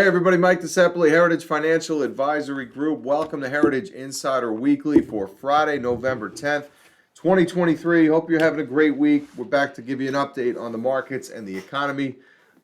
Hey everybody, Mike DeSepoli, Heritage Financial Advisory Group. Welcome to Heritage Insider Weekly for Friday, November 10th, 2023. Hope you're having a great week. We're back to give you an update on the markets and the economy.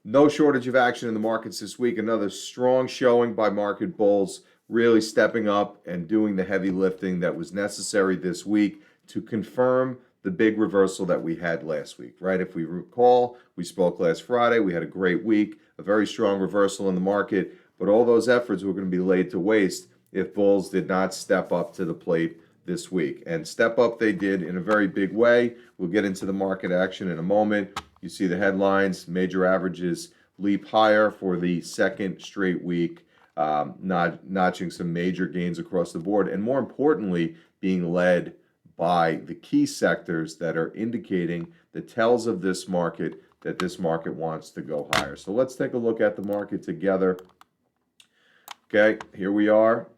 No shortage of action in the markets this week. Another strong showing by market bulls, really stepping up and doing the heavy lifting that was necessary this week to confirm the big reversal that we had last week, right? If we recall, we spoke last Friday. We had a great week, a very strong reversal in the market, but all those efforts were going to be laid to waste if bulls did not step up to the plate this week. And step up they did in a very big way. We'll get into the market action in a moment. You see the headlines, major averages leap higher for the second straight week, notching some major gains across the board, and more importantly, being led by the key sectors that are indicating the tells of this market that this market wants to go higher. So let's take a look at the market together. Okay, here we are,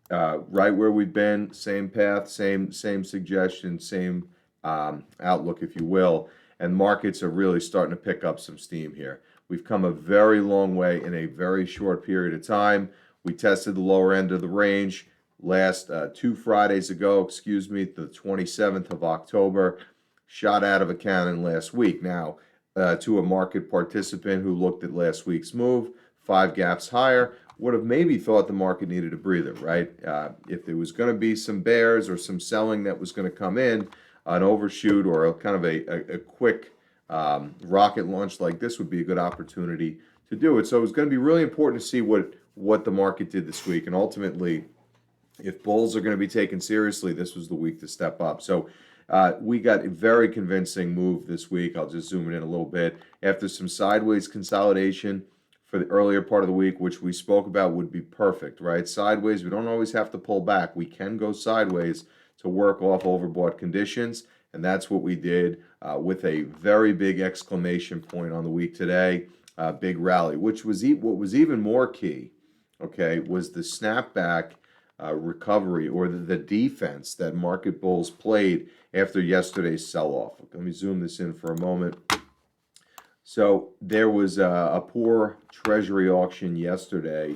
right where we've been, same path, same suggestion, same outlook, if you will. And markets are really starting to pick up some steam here. We've come a very long way in a very short period of time. We tested the lower end of the range last 2 Fridays ago, the 27th of October, shot out of a cannon last week. Now, to a market participant who looked at last week's move, 5 gaps higher, would have maybe thought the market needed a breather, right? If there was going to be some bears or some selling that was going to come in, an overshoot or a kind of a quick rocket launch like this would be a good opportunity to do it. So it was going to be really important to see what the market did this week, and ultimately, if bulls are going to be taken seriously, this was the week to step up. So we got a very convincing move this week. I'll just zoom it in a little bit. After some sideways consolidation for the earlier part of the week, which we spoke about would be perfect, right? Sideways, we don't always have to pull back. We can go sideways to work off overbought conditions, and that's what we did with a very big exclamation point on the week today, big rally, which was what was even more key, okay, was the snapback recovery or the defense that market bulls played after yesterday's sell-off. Let me zoom this in for a moment. So there was a poor Treasury auction yesterday,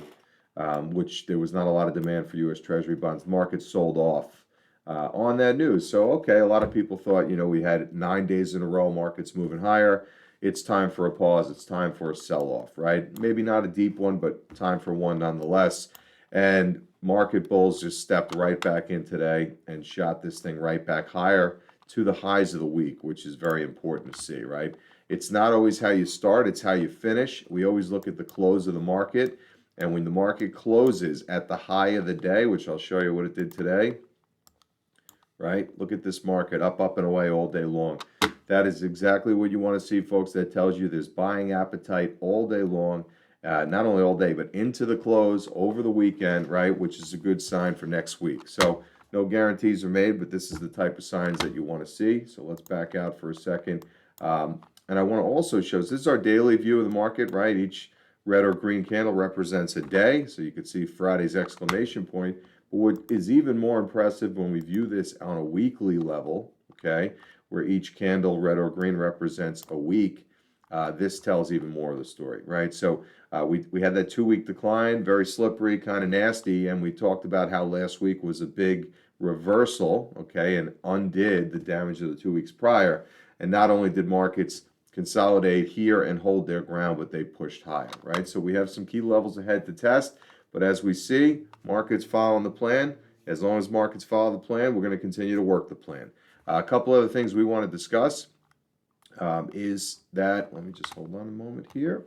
which there was not a lot of demand for U.S. Treasury bonds. The market sold off on that news. So, okay, a lot of people thought, we had 9 days in a row, markets moving higher. It's time for a pause. It's time for a sell-off, right? Maybe not a deep one, but time for one nonetheless. And market bulls just stepped right back in today and shot this thing right back higher to the highs of the week, which is very important to see, right? It's not always how you start, it's how you finish. We always look at the close of the market, and when the market closes at the high of the day, which I'll show you what it did today, right? Look at this market, up and away all day long. That is exactly what you want to see, folks. That tells you there's buying appetite all day long. Not only all day, but into the close over the weekend, right, which is a good sign for next week. So no guarantees are made, but this is the type of signs that you want to see. So let's back out for a second. And I want to also show, this is our daily view of the market, right? Each red or green candle represents a day. So you can see Friday's exclamation point. But what is even more impressive when we view this on a weekly level, okay, where each candle, red or green, represents a week, this tells even more of the story, right? So we had that 2-week decline, very slippery, kind of nasty, and we talked about how last week was a big reversal, okay, and undid the damage of the 2 weeks prior. And not only did markets consolidate here and hold their ground, but they pushed higher, right? So we have some key levels ahead to test, but as we see, markets following the plan. As long as markets follow the plan, we're going to continue to work the plan. A couple other things we want to discuss is that, let me just hold on a moment here.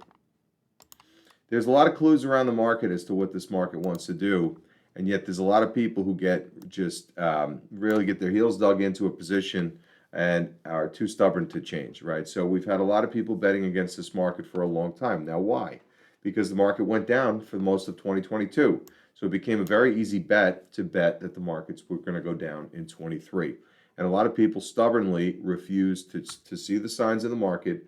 There's a lot of clues around the market as to what this market wants to do, and yet there's a lot of people who really get their heels dug into a position and are too stubborn to change, right? So we've had a lot of people betting against this market for a long time. Now, why? Because the market went down for most of 2022. So it became a very easy bet that the markets were going to go down in 23. And a lot of people stubbornly refuse to see the signs in the market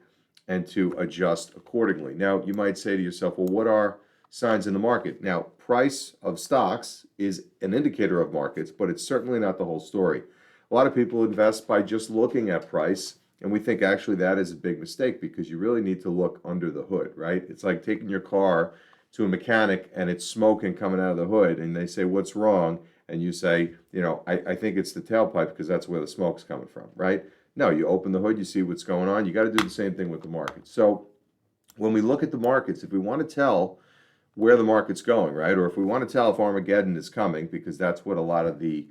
and to adjust accordingly. Now, you might say to yourself, well, what are signs in the market? Now, price of stocks is an indicator of markets, but it's certainly not the whole story. A lot of people invest by just looking at price, and we think actually that is a big mistake because you really need to look under the hood, right? It's like taking your car to a mechanic and it's smoking coming out of the hood, and they say, what's wrong? And you say, I think it's the tailpipe because that's where the smoke's coming from, right? No, you open the hood, you see what's going on. You got to do the same thing with the market. So when we look at the markets, if we want to tell where the market's going, right? Or if we want to tell if Armageddon is coming, because that's what a lot of the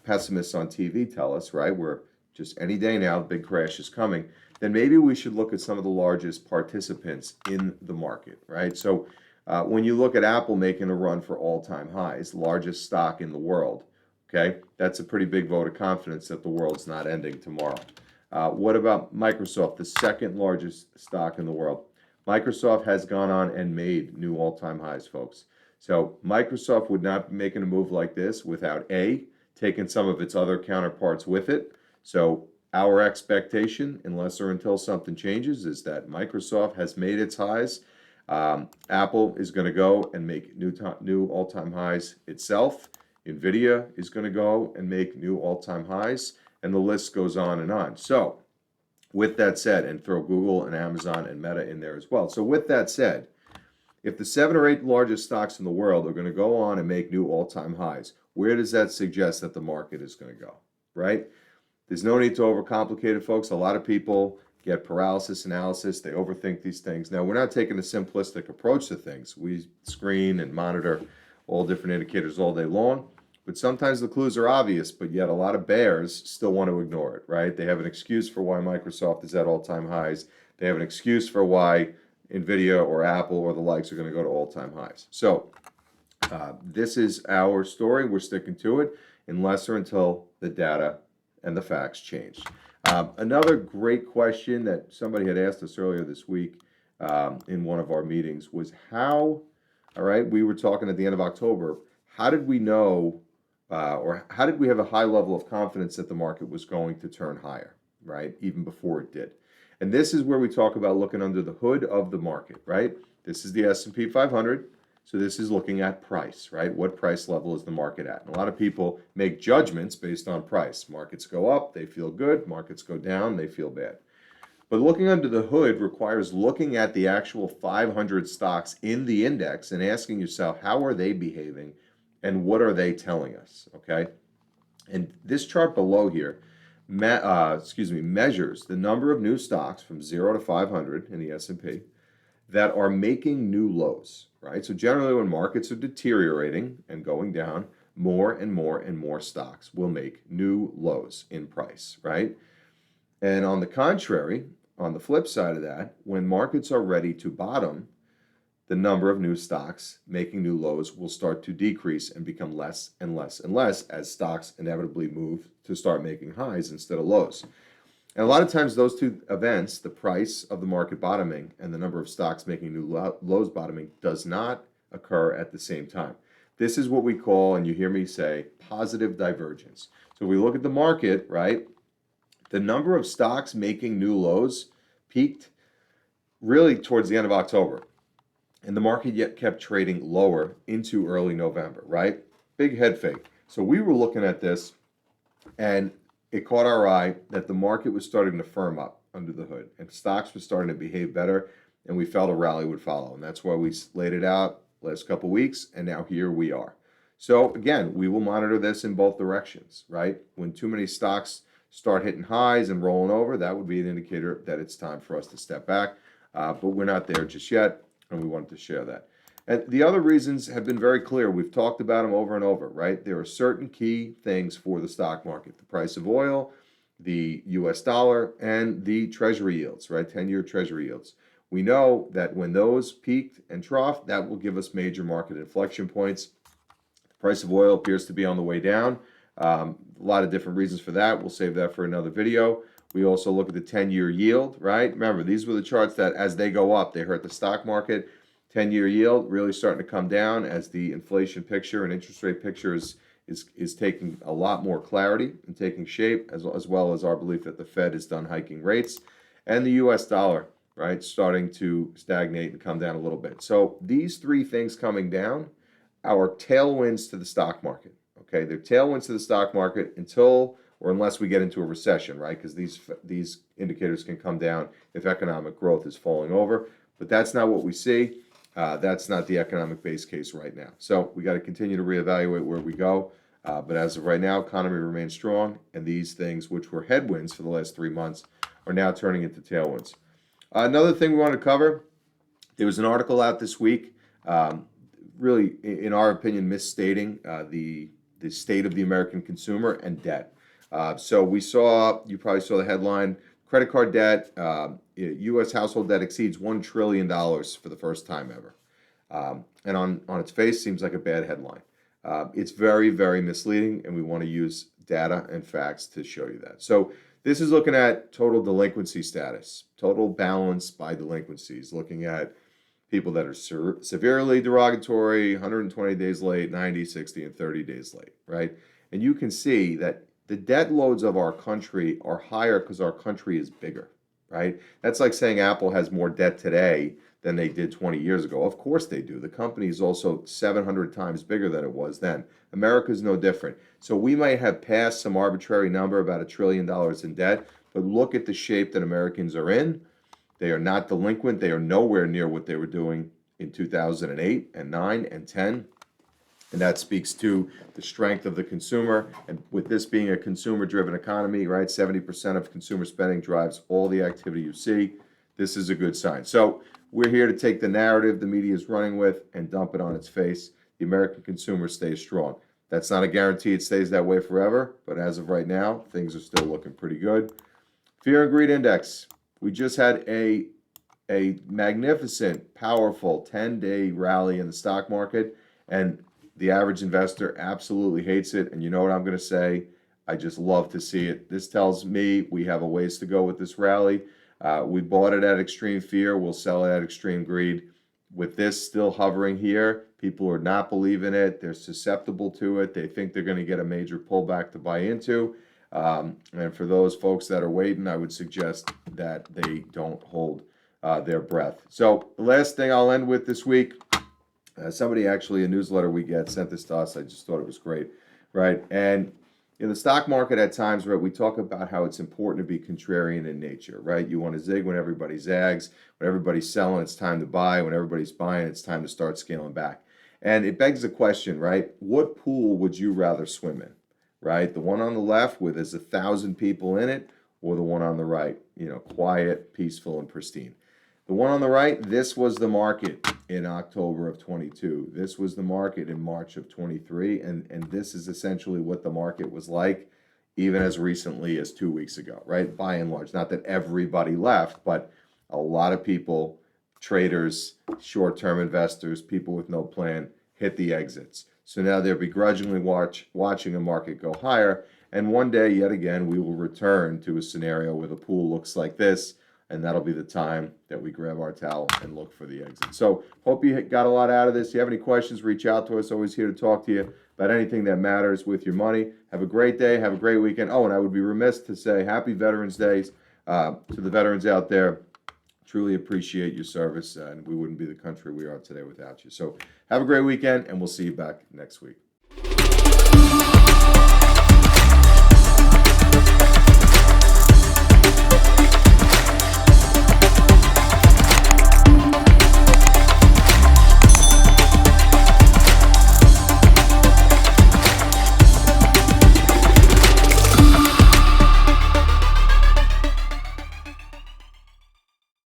pessimists on TV tell us, right? Where just any day now, the big crash is coming, then maybe we should look at some of the largest participants in the market, right? So when you look at Apple making a run for all-time highs, largest stock in the world, okay, that's a pretty big vote of confidence that the world's not ending tomorrow. What about Microsoft, the second largest stock in the world? Microsoft has gone on and made new all-time highs, folks. So Microsoft would not be making a move like this without A, taking some of its other counterparts with it. So our expectation, unless or until something changes, is that Microsoft has made its highs. Apple is going to go and make new all-time highs itself. NVIDIA is going to go and make new all-time highs, and the list goes on and on. So with that said, and throw Google and Amazon and Meta in there as well. So with that said, if the 7 or 8 largest stocks in the world are going to go on and make new all-time highs, where does that suggest that the market is going to go, right? There's no need to overcomplicate it, folks. A lot of people get paralysis analysis. They overthink these things. Now, we're not taking a simplistic approach to things. We screen and monitor all different indicators all day long, but sometimes the clues are obvious, but yet a lot of bears still want to ignore it, right? They have an excuse for why Microsoft is at all-time highs. They have an excuse for why NVIDIA or Apple or the likes are going to go to all-time highs. So this is our story. We're sticking to it unless or until the data and the facts change. Another great question that somebody had asked us earlier this week in one of our meetings was how, all right, we were talking at the end of October, how did we know or how did we have a high level of confidence that the market was going to turn higher, right, even before it did? And this is where we talk about looking under the hood of the market, right? This is the S&P 500. So this is looking at price, right? What price level is the market at? And a lot of people make judgments based on price. Markets go up, they feel good. Markets go down, they feel bad. But looking under the hood requires looking at the actual 500 stocks in the index and asking yourself, how are they behaving and what are they telling us, okay? And this chart below here measures the number of new stocks from 0 to 500 in the S&P that are making new lows, right? So generally when markets are deteriorating and going down, more and more and more stocks will make new lows in price, right? And on the contrary, on the flip side of that, when markets are ready to bottom, the number of new stocks making new lows will start to decrease and become less and less and less as stocks inevitably move to start making highs instead of lows. And a lot of times those two events, the price of the market bottoming and the number of stocks making new lows bottoming, does not occur at the same time. This is what we call, and you hear me say, positive divergence. So we look at the market, right? The number of stocks making new lows peaked really towards the end of October. And the market yet kept trading lower into early November, right? Big head fake. So we were looking at this and it caught our eye that the market was starting to firm up under the hood and stocks were starting to behave better and we felt a rally would follow. And that's why we laid it out last couple weeks and now here we are. So again, we will monitor this in both directions, right? When too many stocks start hitting highs and rolling over, that would be an indicator that it's time for us to step back. But we're not there just yet and we wanted to share that. And the other reasons have been very clear. We've talked about them over and over, right? There are certain key things for the stock market: the price of oil, the US dollar, and the treasury yields, right? 10-year treasury yields. We know that when those peaked and troughed, that will give us major market inflection points. The price of oil appears to be on the way down. A lot of different reasons for that. We'll save that for another video. We also look at the 10-year yield, right? Remember, these were the charts that as they go up, they hurt the stock market. 10-year yield really starting to come down as the inflation picture and interest rate picture is taking a lot more clarity and taking shape, as well as our belief that the Fed is done hiking rates, and the US dollar, right, starting to stagnate and come down a little bit. So these three things coming down are tailwinds to the stock market, okay? They're tailwinds to the stock market until or unless we get into a recession, right? Because these indicators can come down if economic growth is falling over, but that's not what we see. That's not the economic base case right now. So we got to continue to reevaluate where we go. But as of right now, economy remains strong, and these things, which were headwinds for the last 3 months, are now turning into tailwinds. Another thing we want to cover, there was an article out this week, really, in our opinion, misstating the state of the American consumer and debt. So you probably saw the headline, credit card debt, U.S. household debt exceeds $1 trillion for the first time ever. And on its face, seems like a bad headline. It's very, very misleading, and we want to use data and facts to show you that. So this is looking at total delinquency status, total balance by delinquencies, looking at people that are severely derogatory, 120 days late, 90, 60, and 30 days late, right? And you can see that the debt loads of our country are higher because our country is bigger, right? That's like saying Apple has more debt today than they did 20 years ago. Of course they do. The company is also 700 times bigger than it was then. America's no different. So we might have passed some arbitrary number, about $1 trillion in debt, but look at the shape that Americans are in. They are not delinquent. They are nowhere near what they were doing in 2008 and 9 and 10. And that speaks to the strength of the consumer. And with this being a consumer-driven economy, right, 70% of consumer spending drives all the activity you see. This is a good sign. So we're here to take the narrative the media is running with and dump it on its face. The American consumer stays strong. That's not a guarantee it stays that way forever, but as of right now, things are still looking pretty good. Fear and greed index. We just had a magnificent, powerful 10-day rally in the stock market, and the average investor absolutely hates it. And you know what I'm going to say? I just love to see it. This tells me we have a ways to go with this rally. We bought it at extreme fear. We'll sell it at extreme greed. With this still hovering here, people are not believing it. They're susceptible to it. They think they're going to get a major pullback to buy into. And for those folks that are waiting, I would suggest that they don't hold their breath. So the last thing I'll end with this week, somebody actually, a newsletter we get sent this to us. I just thought it was great, right? And in the stock market at times, right, we talk about how it's important to be contrarian in nature, right? You want to zig when everybody zags. When everybody's selling, it's time to buy. When everybody's buying, it's time to start scaling back. And it begs the question, right? What pool would you rather swim in, right? The one on the left where there's 1,000 people in it, or the one on the right, quiet, peaceful, and pristine? The one on the right, this was the market in October of 22. This was the market in March of 23. And this is essentially what the market was like even as recently as 2 weeks ago, right? By and large, not that everybody left, but a lot of people, traders, short-term investors, people with no plan, hit the exits. So now they're begrudgingly watching a market go higher. And one day, yet again, we will return to a scenario where the pool looks like this. And that'll be the time that we grab our towel and look for the exit. So hope you got a lot out of this. If you have any questions, reach out to us. Always here to talk to you about anything that matters with your money. Have a great day. Have a great weekend. Oh, and I would be remiss to say happy Veterans Day to the veterans out there. Truly appreciate your service, and we wouldn't be the country we are today without you. So have a great weekend, and we'll see you back next week.